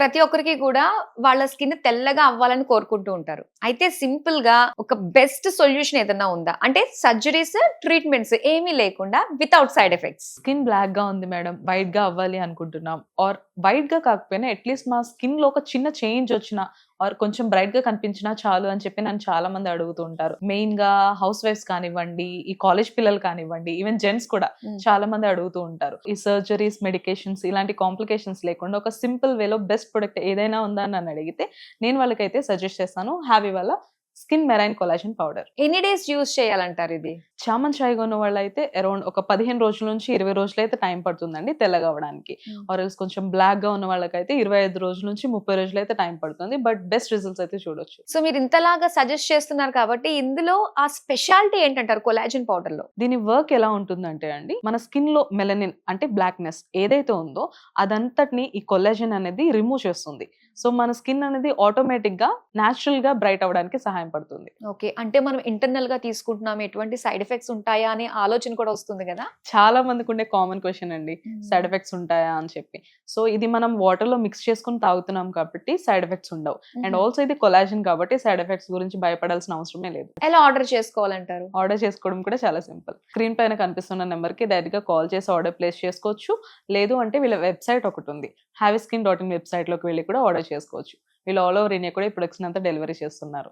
ప్రతి ఒక్కరికి కూడా వాళ్ళ స్కిన్ తెల్లగా అవ్వాలని కోరుకుంటూ ఉంటారు. అయితే సింపుల్ గా ఒక బెస్ట్ సొల్యూషన్ ఏదైనా ఉందా? అంటే సర్జరీస్, ట్రీట్మెంట్స్ ఏమీ లేకుండా without side effects. Skin black గా ఉంది మేడం, వైట్ గా అవ్వాలి అనుకుంటున్నాం, ఆర్ వైట్ గా కాకపోయినా అట్లీస్ట్ మా స్కిన్ లో ఒక చిన్న చేంజ్ వచ్చినా ఆర్ కొంచెం బ్రైట్ గా కనిపించినా చాలు అని చెప్పి నన్ను చాలా మంది అడుగుతూ ఉంటారు. మెయిన్ గా హౌస్ వైఫ్స్ కానివ్వండి, ఈ కాలేజ్ పిల్లలు కానివ్వండి, ఈవెన్ జెంట్స్ కూడా చాలా మంది అడుగుతూ ఉంటారు. ఈ సర్జరీస్, మెడికేషన్స్ ఇలాంటి కాంప్లికేషన్స్ లేకుండా ఒక సింపుల్ వేలో బెస్ట్ ప్రొడక్ట్ ఏదైనా ఉందా అని నన్ను అడిగితే నేను వాళ్ళకైతే సజెస్ట్ చేస్తాను హ్యావీ వాళ్ళ స్కిన్ మెరైన్ కొలాజన్ పౌడర్. ఎన్ని డేస్ యూజ్ చేయాలంటారు ఇది? చామన్ చాయ్గా ఉన్న వాళ్ళైతే అరౌండ్ ఒక 15 రోజుల నుంచి 20 రోజులు అయితే టైం పడుతుందండి తెల్లగా అవ్వడానికి. ఆర్ ఎల్స్ కొంచెం బ్లాక్ గా ఉన్న వాళ్ళకైతే 25 రోజుల నుంచి 30 రోజులు అయితే టైం పడుతుంది. బట్ బెస్ట్ రిజల్ట్స్ అయితే చూడొచ్చు. సో మీరు ఇంతలాగా సజెస్ట్ చేస్తున్నారు కాబట్టి ఇందులో ఆ స్పెషాలిటీ ఏంటంటారు కొలాజన్ పౌడర్ లో? దీని వర్క్ ఎలా ఉంటుందంటే అండి, మన స్కిన్ లో మెలనిన్ అంటే బ్లాక్నెస్ ఏదైతే ఉందో అదంతటిని ఈ కొలాజన్ అనేది రిమూవ్ చేస్తుంది. సో మన స్కిన్ అనేది ఆటోమేటిక్ గా న్యాచురల్ గా బ్రైట్ అవ్వడానికి సహాయం పడుతుంది. ఓకే, అంటే మనం ఇంటర్నల్ గా తీసుకుంటున్నాం, ఎటువంటి సైడ్ ఎఫెక్ట్స్ ఉంటాయా అనే ఆలోచన కూడా వస్తుంది కదా. చాలా మందికి ఉండే కామన్ క్వశ్చన్ అండి, సైడ్ ఎఫెక్ట్స్ ఉంటాయా అని చెప్పి. సో ఇది మనం వాటర్ లో మిక్స్ చేసుకుని తాగుతున్నాం కాబట్టి సైడ్ ఎఫెక్ట్స్ ఉండవు. అండ్ ఆల్సో ఇది కొలాజన్ కాబట్టి సైడ్ ఎఫెక్ట్స్ గురించి భయపడాల్సిన అవసరమే లేదు. ఎలా ఆర్డర్ చేసుకోవాలంటారు? ఆర్డర్ చేసుకోవడం కూడా చాలా సింపుల్. స్క్రీన్ పైన కనిపిస్తున్న నెంబర్ కి డైరెక్ట్ గా కాల్ చేసి ఆర్డర్ ప్లేస్ చేసుకోవచ్చు. లేదు అంటే వీళ్ళ వెబ్సైట్ ఒకటి ఉంది, havyskin.in వెబ్సైట్ లోకి వెళ్ళి కూడా ఆర్డర్ చేసుకోవచ్చు. వీళ్ళు ఆల్ ఓవర్ ఇండియా కూడా ఈ ప్రొడక్ట్స్ అంతా డెలివరీ చేస్తున్నారు.